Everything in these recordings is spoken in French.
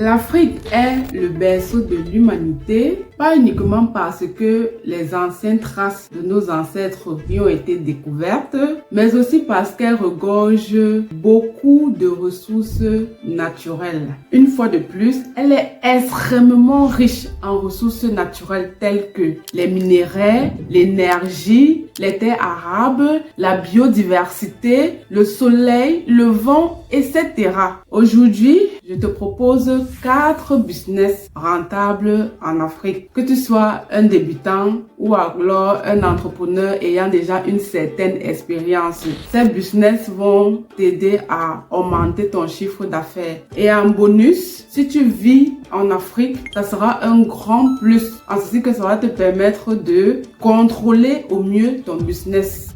L'Afrique est le berceau de l'humanité, pas uniquement parce que les anciennes traces de nos ancêtres y ont été découvertes, mais aussi parce qu'elle regorge beaucoup de ressources naturelles. Une fois de plus, elle est extrêmement riche en ressources naturelles telles que les minéraux, l'énergie, les terres arables, la biodiversité, le soleil, le vent, etc. Aujourd'hui, je te propose 4 business rentables en Afrique. Que tu sois un débutant ou alors un entrepreneur ayant déjà une certaine expérience, ces business vont t'aider à augmenter ton chiffre d'affaires. Et en bonus, si tu vis en Afrique, ça sera un grand plus. En ceci que ça va te permettre de contrôler au mieux ton business.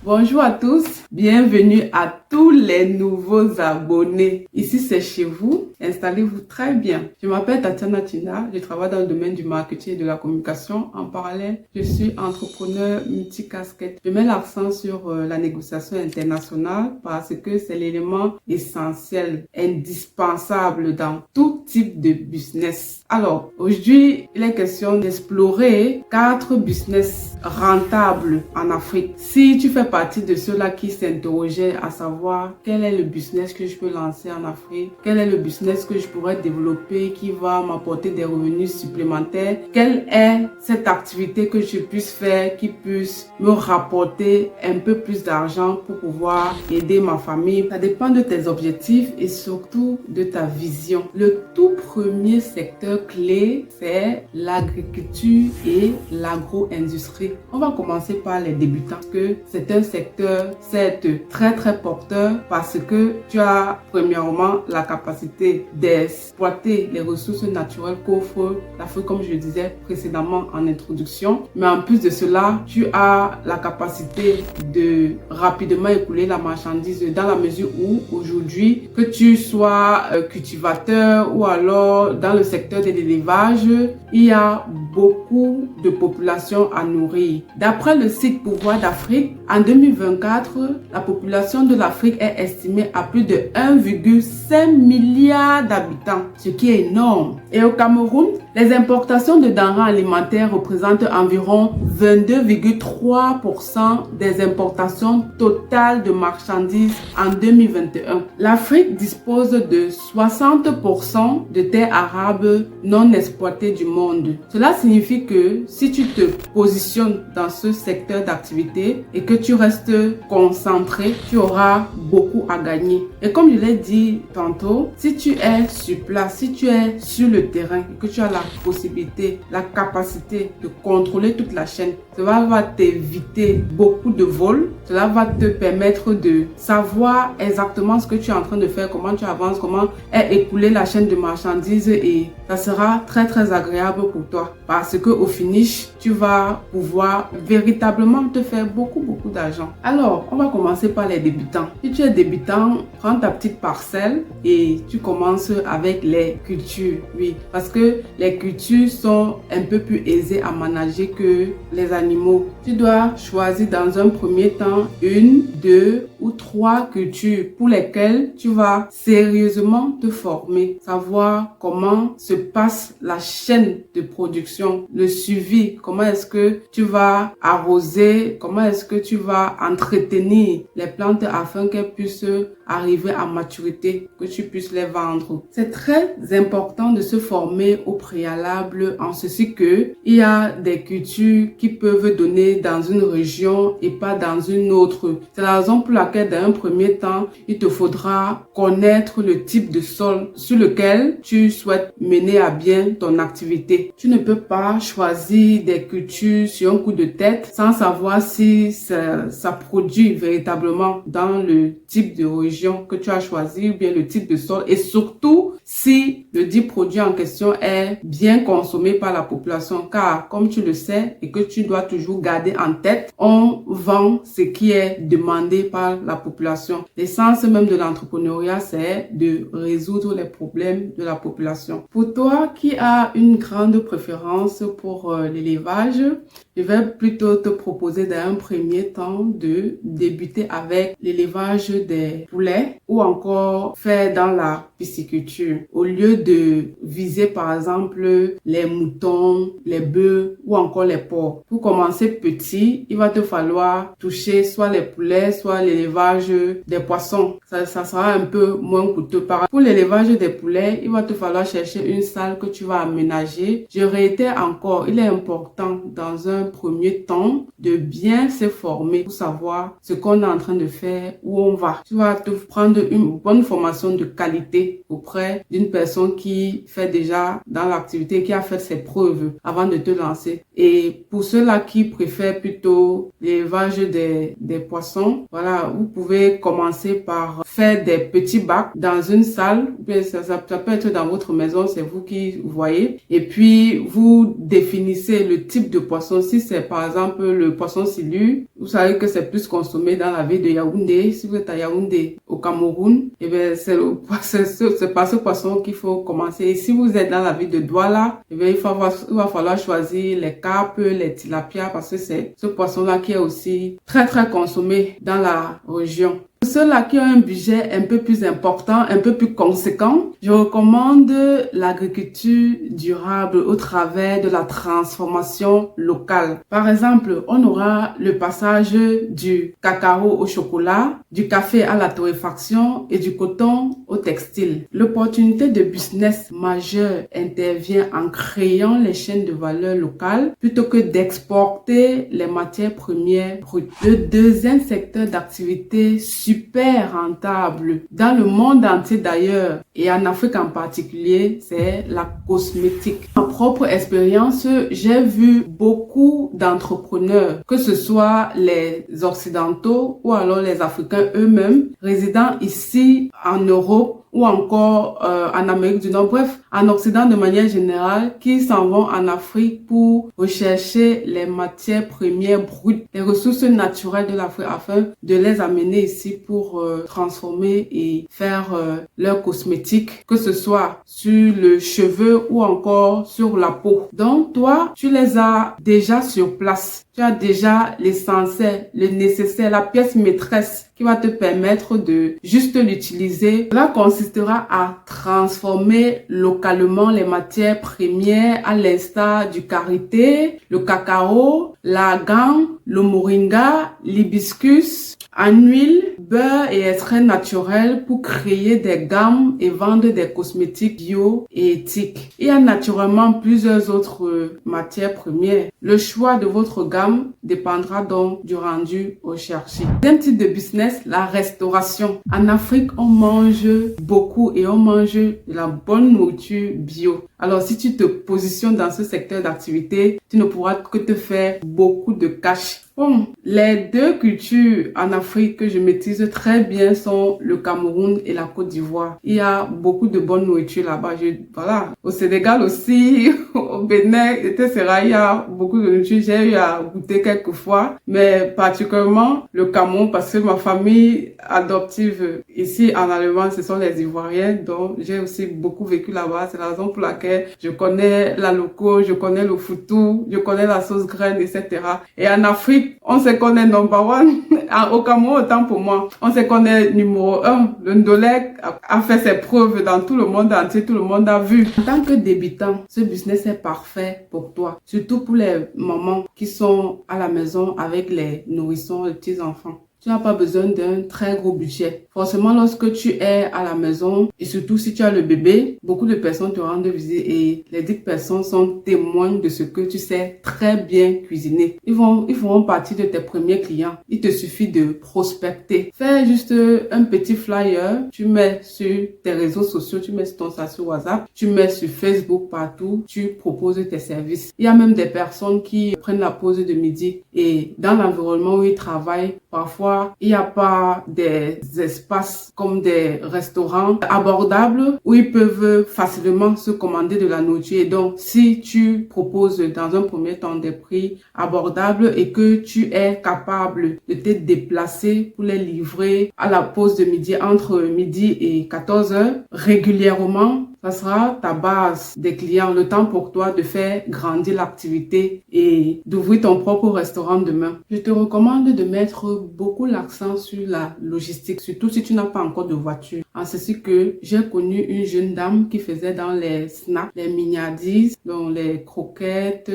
Bonjour à tous, bienvenue à tous les nouveaux abonnés. Ici c'est chez vous, installez-vous très bien. Je m'appelle Tatiana Tina, je travaille dans le domaine du marketing et de la communication. En parallèle, je suis entrepreneur multicasquette. Je mets l'accent sur la négociation internationale parce que c'est l'élément essentiel, indispensable dans tout type de business. Alors, aujourd'hui, il est question d'explorer 4 business rentables en Afrique. Si tu fais partie de ceux-là qui s'interrogeaient à savoir quel est le business que je peux lancer en Afrique, quel est le business que je pourrais développer qui va m'apporter des revenus supplémentaires, quelle est cette activité que je puisse faire qui puisse me rapporter un peu plus d'argent pour pouvoir aider ma famille. Ça dépend de tes objectifs et surtout de ta vision. Le tout premier secteur clé, c'est l'agriculture et l'agro-industrie. On va commencer par les débutants, parce que c'est un secteur certes très porteur parce que tu as premièrement la capacité d'exploiter les ressources naturelles qu'offre l'Afrique, comme je le disais précédemment en introduction. Mais en plus de cela, tu as la capacité de rapidement écouler la marchandise dans la mesure où aujourd'hui, que tu sois cultivateur ou alors dans le secteur de l'élevage, il y a beaucoup de population à nourrir. D'après le site Pouvoir d'Afrique, en 2024, la population de l'Afrique est estimée à plus de 1,5 milliard d'habitants, ce qui est énorme. Et au Cameroun, les importations de denrées alimentaires représentent environ 22,3% des importations totales de marchandises en 2021. L'Afrique dispose de 60% de terres arables non exploitées du monde. Cela signifie que si tu te positionnes dans ce secteur d'activité et que tu restes concentré, tu auras beaucoup à gagner. Et comme je l'ai dit tantôt, si tu es sur place, si tu es sur le terrain et que tu as la possibilité, la capacité de contrôler toute la chaîne, cela va t'éviter beaucoup de vols. Cela va te permettre de savoir exactement ce que tu es en train de faire, comment tu avances, comment est écoulée la chaîne de marchandises, et ça sera très agréable pour toi parce que au finish, tu vas pouvoir véritablement te faire beaucoup d'argent. Alors, on va commencer par les débutants. Si tu es débutant, prends ta petite parcelle et tu commences avec les cultures. Oui, parce que les cultures sont un peu plus aisées à manager que les animaux. Tu dois choisir dans un premier temps 1, 2 ou 3 cultures pour lesquelles tu vas sérieusement te former, savoir comment se passe la chaîne de production, le suivi, comment est-ce que tu vas arroser, comment est-ce que tu vas entretenir les plantes afin qu'elles puissent arriver à maturité, que tu puisses les vendre. C'est très important de se former au préalable en ceci que il y a des cultures qui peuvent donner dans une région et pas dans une autre. C'est la raison pour laquelle dans un premier temps, il te faudra connaître le type de sol sur lequel tu souhaites mener à bien ton activité. Tu ne peux pas choisir des cultures sur un coup de tête sans savoir si ça produit véritablement dans le type de région que tu as choisi ou bien le type de sol, et surtout si le dit produit en question est bien consommé par la population, car comme tu le sais et que tu dois toujours garder en tête, on vend ce qui est demandé par la population. L'essence même de l'entrepreneuriat, c'est de résoudre les problèmes de la population. Pour toi qui as une grande préférence pour l'élevage, je vais plutôt te proposer dans un premier temps de débuter avec l'élevage des poulets ou encore faire dans la pisciculture. Au lieu de viser par exemple les moutons, les bœufs ou encore les porcs. Pour commencer petit, il va te falloir toucher soit les poulets, soit l'élevage des poissons. Ça sera un peu moins coûteux. Pour l'élevage des poulets, il va te falloir chercher une salle que tu vas aménager. Je réitère encore, il est important dans un premier temps de bien se former pour savoir ce qu'on est en train de faire, où on va. Tu vas te prendre une bonne formation de qualité auprès d'une personne qui fait déjà dans l'activité, qui a fait ses preuves avant de te lancer. Et pour ceux-là qui préfèrent plutôt l'élevage des poissons, voilà, vous pouvez commencer par faire des petits bacs dans une salle. Ça peut être dans votre maison, c'est vous qui voyez. Et puis, vous définissez le type de poisson. Si c'est par exemple le poisson silure, vous savez que c'est plus consommé dans la ville de Yaoundé. Si vous êtes à Yaoundé, au Cameroun, et bien c'est par ce poisson qu'il faut commencer. Et si vous êtes dans la ville de Douala, et bien il va falloir choisir les carpes, les tilapias, parce que c'est ce poisson-là qui est aussi très très consommé dans la région. Pour ceux-là qui ont un budget un peu plus important, un peu plus conséquent, je recommande l'agriculture durable au travers de la transformation locale. Par exemple, on aura le passage du cacao au chocolat, du café à la torréfaction et du coton au textile. L'opportunité de business majeure intervient en créant les chaînes de valeur locales plutôt que d'exporter les matières premières brutes. Le deuxième secteur d'activité super rentable dans le monde entier d'ailleurs et en Afrique en particulier, c'est la cosmétique. Ma propre expérience, j'ai vu beaucoup d'entrepreneurs, que ce soit les occidentaux ou alors les Africains eux-mêmes, résidant ici en Europe ou encore en Amérique du Nord, bref, en Occident de manière générale, qui s'en vont en Afrique pour rechercher les matières premières brutes, les ressources naturelles de l'Afrique afin de les amener ici pour transformer et faire leurs cosmétiques, que ce soit sur le cheveu ou encore sur la peau. Donc toi, tu les as déjà sur place. Tu as déjà l'essentiel, le nécessaire, la pièce maîtresse qui va te permettre de juste l'utiliser. Cela consistera à transformer localement les matières premières à l'instar du karité, le cacao, l'argan, le moringa, l'hibiscus, en huile, beurre et extrait naturel pour créer des gammes et vendre des cosmétiques bio et éthiques. Il y a naturellement plusieurs autres matières premières. Le choix de votre gamme dépendra donc du rendu recherché. Deuxième type de business, la restauration. En Afrique, on mange beaucoup et on mange de la bonne nourriture bio. Alors, si tu te positionnes dans ce secteur d'activité, tu ne pourras que te faire beaucoup de cash. Bon, les deux cultures en Afrique que je maîtrise très bien sont le Cameroun et la Côte d'Ivoire. Il y a beaucoup de bonne nourriture là-bas. Voilà. Au Sénégal aussi, au Bénin, etc. Il y a beaucoup de nourriture. J'ai eu à goûter quelques fois, mais particulièrement le Cameroun parce que ma famille adoptive ici en Allemagne, ce sont les Ivoiriens. Donc, j'ai aussi beaucoup vécu là-bas. C'est la raison pour laquelle je connais la loco, je connais le foutou, je connais la sauce graine, etc. Et en Afrique, on sait qu'on est number one. Au Cameroun, autant pour moi. On sait qu'on est numéro 1. Le Ndolek a fait ses preuves dans tout le monde entier. Tout le monde a vu. En tant que débutant, ce business est parfait pour toi. Surtout pour les mamans qui sont à la maison avec les nourrissons, les petits enfants. Tu n'as pas besoin d'un très gros budget. Forcément, lorsque tu es à la maison et surtout si tu as le bébé, beaucoup de personnes te rendent visite et les 10 personnes sont témoins de ce que tu sais très bien cuisiner. Ils feront partie de tes premiers clients. Il te suffit de prospecter. Fais juste un petit flyer. Tu mets sur tes réseaux sociaux, tu mets ton ça sur WhatsApp, tu mets sur Facebook partout, tu proposes tes services. Il y a même des personnes qui prennent la pause de midi et dans l'environnement où ils travaillent, parfois, il n'y a pas des espaces comme des restaurants abordables où ils peuvent facilement se commander de la nourriture. Et donc, si tu proposes dans un premier temps des prix abordables et que tu es capable de te déplacer pour les livrer à la pause de midi entre midi et 14 heures régulièrement, ça sera ta base des clients, le temps pour toi de faire grandir l'activité et d'ouvrir ton propre restaurant demain. Je te recommande de mettre beaucoup l'accent sur la logistique, surtout si tu n'as pas encore de voiture. En ceci que j'ai connu une jeune dame qui faisait dans les snacks, les mignardises, donc les croquettes,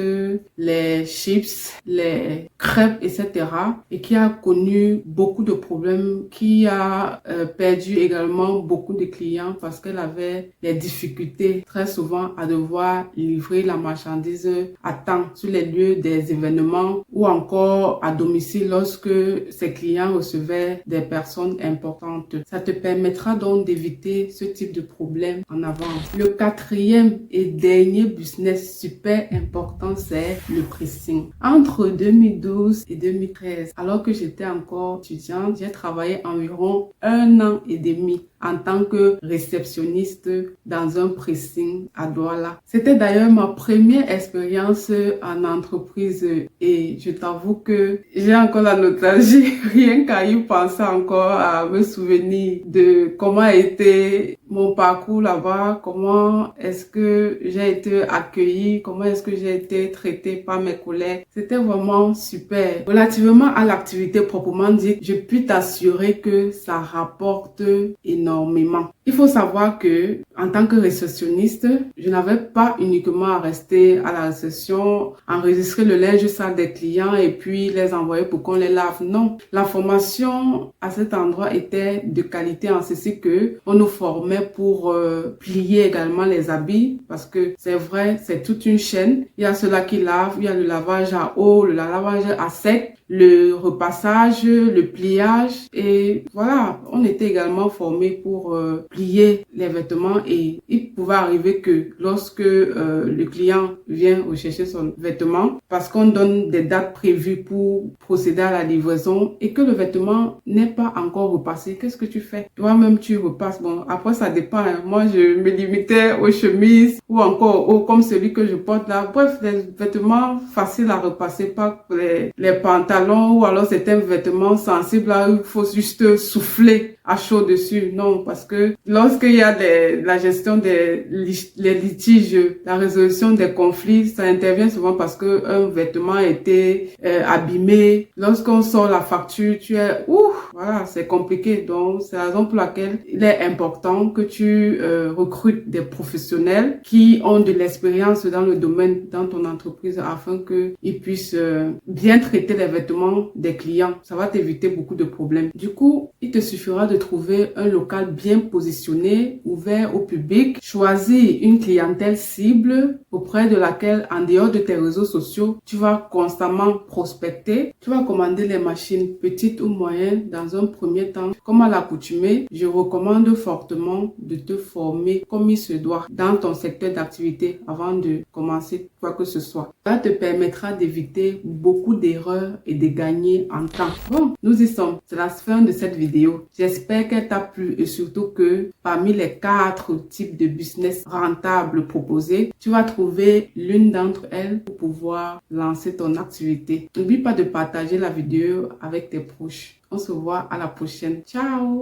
les chips, les crêpes, etc. et qui a connu beaucoup de problèmes, qui a perdu également beaucoup de clients parce qu'elle avait des difficultés très souvent à devoir livrer la marchandise à temps sur les lieux des événements ou encore à domicile lorsque ses clients recevaient des personnes importantes. Ça te permettra donc d'éviter ce type de problème en avance. Le quatrième et dernier business super important, c'est le pricing. Entre 2012 et 2013, alors que j'étais encore étudiante, j'ai travaillé environ 1 an et demi en tant que réceptionniste dans un pressing à Douala. C'était d'ailleurs ma première expérience en entreprise et je t'avoue que j'ai encore la nostalgie, rien qu'à y penser encore, à me souvenir de comment a été mon parcours là-bas, comment est-ce que j'ai été accueillie, comment est-ce que j'ai été traitée par mes collègues. C'était vraiment super. Relativement à l'activité proprement dite, je puis t'assurer que ça rapporte énormément. Il faut savoir que, en tant que réceptionniste, je n'avais pas uniquement à rester à la réception, enregistrer le linge sale des clients et puis les envoyer pour qu'on les lave. Non. La formation à cet endroit était de qualité en ceci que on nous formait pour plier également les habits parce que c'est vrai, c'est toute une chaîne. Il y a ceux-là qui lavent, il y a le lavage à eau, le lavage à sec, le repassage, le pliage et voilà, on était également formés pour plier les vêtements et il pouvait arriver que lorsque le client vient rechercher son vêtement parce qu'on donne des dates prévues pour procéder à la livraison et que le vêtement n'est pas encore repassé, qu'est-ce que tu fais? Toi-même tu repasses. Bon, après ça dépend. Hein. Moi je me limitais aux chemises ou encore comme celui que je porte là. Bref, les vêtements faciles à repasser, pas les pantalons ou alors certains vêtements sensibles là où il faut juste souffler à chaud dessus. Non, parce que lorsqu'il y a la gestion des les litiges, la résolution des conflits, ça intervient souvent parce que un vêtement a été abîmé. Lorsqu'on sort la facture, tu es voilà, c'est compliqué. Donc c'est la raison pour laquelle il est important que tu recrutes des professionnels qui ont de l'expérience dans le domaine dans ton entreprise afin que ils puissent bien traiter les vêtements des clients. Ça va t'éviter beaucoup de problèmes. Du coup, il te suffira de trouver un local bien positionné, ouvert au public, choisir une clientèle cible auprès de laquelle, en dehors de tes réseaux sociaux, tu vas constamment prospecter. Tu vas commander les machines petites ou moyennes dans un premier temps. Comme à l'accoutumée, je recommande fortement de te former comme il se doit dans ton secteur d'activité avant de commencer quoi que ce soit. Ça te permettra d'éviter beaucoup d'erreurs et de gagner en temps. Bon, nous y sommes. C'est la fin de cette vidéo. J'espère qu'elle t'a plu et surtout que parmi les 4 types de business rentables proposés, tu vas trouver l'une d'entre elles pour pouvoir lancer ton activité. N'oublie pas de partager la vidéo avec tes proches. On se voit à la prochaine. Ciao!